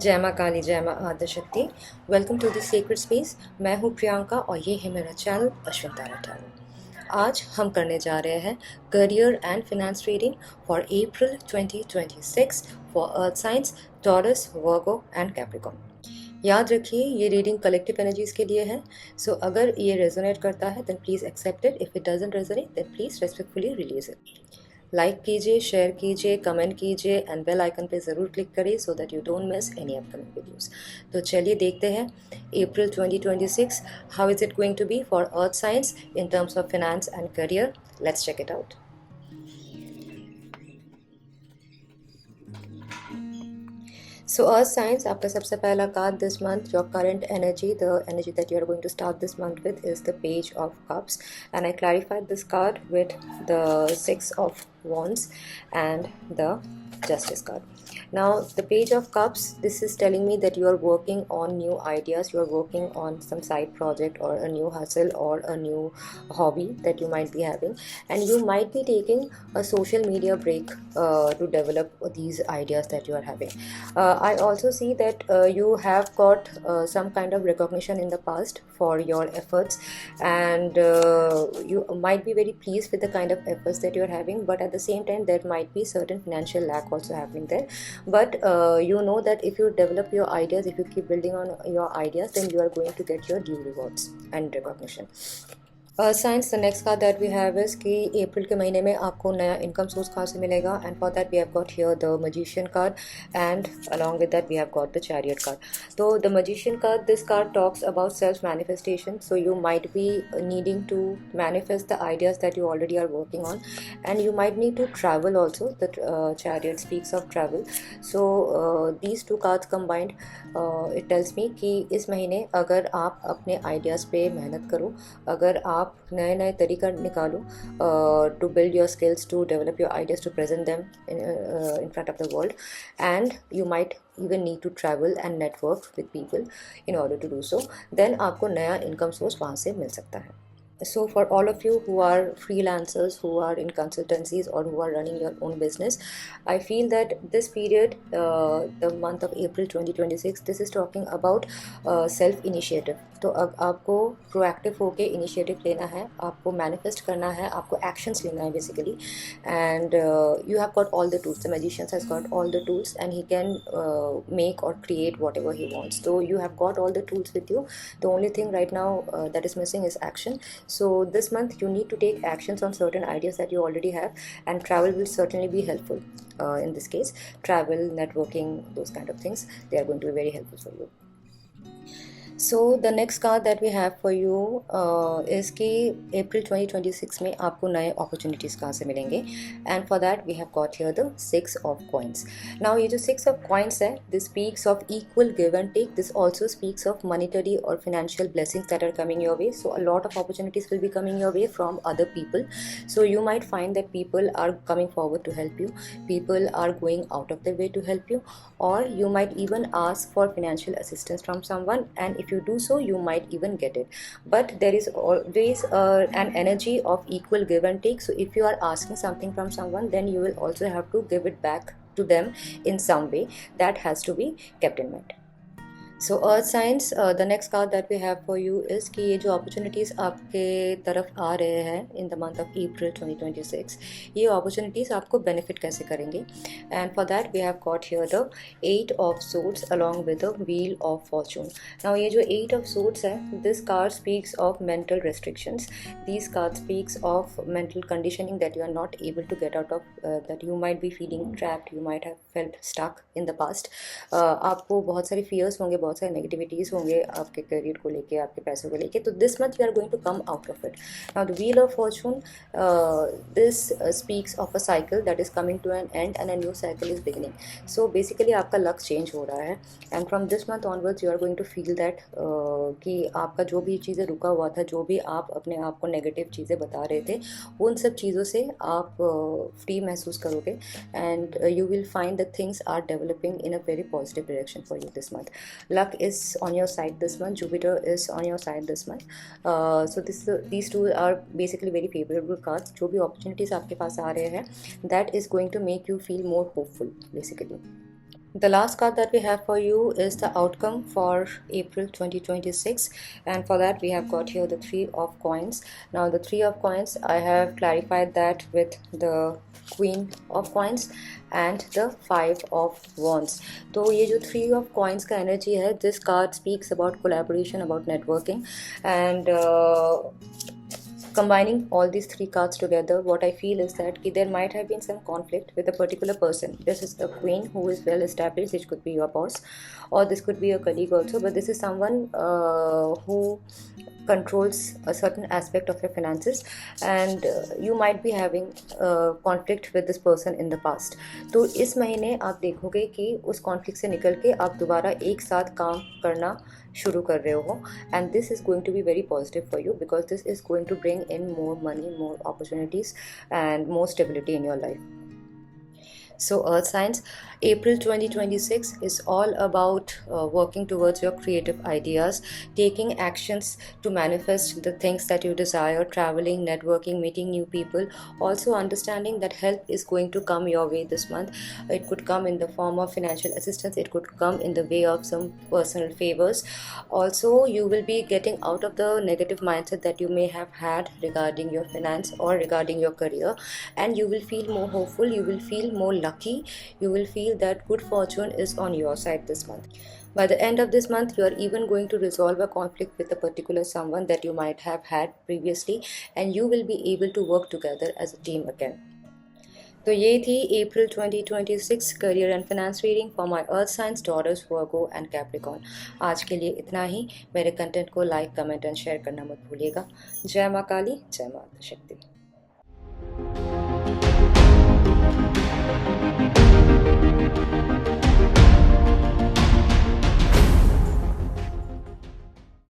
जय माँ काली, जय माँ Adishakti. Welcome to the secret space. मैं हूँ प्रियंका और ये है मेरा चैनल अश्विन तारा टैरो। आज हम करने जा रहे हैं career and finance reading for April 2026 for Earth science, taurus, Virgo and Capricorn. याद रखिए ये रीडिंग कलेक्टिव एनर्जीज के लिए है। सो अगर ये रेजोनेट करता है then please accept it, if it doesn't resonate then please respectfully release it. Like कीजिए, शेयर कीजिए, कमेंट कीजिए एंड बेल आइकन पे ज़रूर क्लिक करिए so that you don't miss any upcoming videos. तो चलिए देखते हैं April 2026 how is it going to be for Earth signs in terms of finance and career. Let's check it out. So Earth signs, आपका सबसे पहला card this month, your current energy, the energy that you are going to start this month with is the Page of Cups, and I clarified this card with the Six of Wands and the Justice card. Now the Page of Cups, this is telling me that you are working on new ideas, you are working on some side project or a new hustle or a new hobby that you might be having, and you might be taking a social media break to develop these ideas that you are having. I also see that you have got some kind of recognition in the past for your efforts, and you might be very pleased with the kind of efforts that you are having, but at the same time there might be certain financial lack also happening there. But you know that if you develop your ideas, if you keep building on your ideas, then you are going to get your due rewards and recognition. Signs, the next card that we have is कि April के महीने में आपको नया income source कहाँ से मिलेगा, and for that we have got here the magician card and along with that we have got the chariot card. तो the magician card, this card talks about self manifestation. So you might be needing to manifest the ideas that you already are working on, and you might need to travel also. The chariot speaks of travel. So these two cards combined, it tells me कि इस महीने अगर आप अपने ideas पे मेहनत करो, अगर आप नए नए तरीका निकालो to build your skills, to develop your ideas, to present them in front of the world, and you might even need to travel and network with people in order to do so, then आपको नया income source वहाँ से मिल सकता है. So for all of you who are freelancers, who are in consultancies or who are running your own business, I feel that this period, the month of April 2026, this is talking about self initiative. तो अब आपको proactive होके initiative लेना है, आपको manifest करना है, आपको एक्शंस लेना है basically, and you have got all the tools. The magician has got all the tools and he can make or create whatever he wants. So you have got all the tools with you. The only thing right now that is missing is action. So this month you need to take actions on certain ideas that you already have, and travel will certainly be helpful. In this case, travel, networking, those kind of things, they are going to be very helpful for you. So the next card that we have for you is कि April 2026 में आपको नए opportunities कहाँ से मिलेंगे, and for that we have got here the six of coins. Now ये जो six of coins है, this speaks of equal give and take. This also speaks of monetary और financial blessings that are coming your way. So a lot of opportunities will be coming your way from other people. So you might find that people are coming forward to help you, people are going out of their way to help you, or you might even ask for financial assistance from someone, and if you do so you might even get it. But there is always an energy of equal give and take. So if you are asking something from someone, then you will also have to give it back to them in some way. That has to be kept in mind. So Earth signs, the next card that we have for you is कि ये जो opportunities आपके तरफ आ रहे हैं in the month of April 2026, ये opportunities आपको बेनिफिट कैसे करेंगे, and for that we have got here the eight of swords along with the wheel of fortune. Now ये जो एट ऑफ सोर्ड्स है, this card speaks of mental restrictions. This card speaks of mental conditioning that you are not able to get out of, that you might be feeling trapped, you might have felt stuck in the past. आपको बहुत सारे fears होंगे, बहुत सारे negativities होंगे आपके career को लेके, आपके पैसों को लेके. तो this month you are going to come out of it. Now the wheel of fortune, this speaks of a cycle that is coming to an end and a new cycle is beginning. So basically आपका luck change हो रहा है, and from this month onwards you are going to feel that कि आपका जो भी चीज़ें रुका हुआ था, जो भी आप अपने आप को नेगेटिव चीज़ें बता रहे थे, उन सब चीज़ों से आप फ्री महसूस करोगे, and you will find that things are developing in a very positive direction for you this month. Luck is on your side this month. Jupiter is on your side this month. So these two are basically very favorable cards. जो भी opportunities आपके पास आ रहे हैं, that is going to make you feel more hopeful basically. The last card that we have for you is the outcome for April 2026, and for that we have got here the Three of Coins. Now the Three of Coins, I have clarified that with the Queen of Coins and the Five of Wands. तो ये जो Three of Coins का energy है, this card speaks about collaboration, about networking, and combining all these three cards together, what I feel is that there might have been some conflict with a particular person. This is the queen who is well established. It could be your boss, or this could be a colleague also, but this is someone who controls a certain aspect of your finances, and you might be having conflict with this person in the past. तो इस महीने आप देखोगे कि उस conflict से निकल के आप दोबारा एक साथ काम करना शुरू कर रहे हो, and this is going to be very positive for you because this is going to bring in more money, more opportunities, and more stability in your life. So earth signs, April 2026 is all about working towards your creative ideas, taking actions to manifest the things that you desire, traveling, networking, meeting new people, also understanding that help is going to come your way this month. It could come in the form of financial assistance, it could come in the way of some personal favors. Also, you will be getting out of the negative mindset that you may have had regarding your finance or regarding your career, and you will feel more hopeful, you will feel more lucky, you will feel that good fortune is on your side this month. By the end of this month, you are even going to resolve a conflict with a particular someone that you might have had previously, and you will be able to work together as a team again. तो ये थी अप्रैल 2026 career and finance reading for my earth science, taurus, Virgo and Capricorn. आज के लिए इतना ही। मेरे content को like, comment and share करना मत भूलिएगा। जय माँ काली, जय माता शक्ति।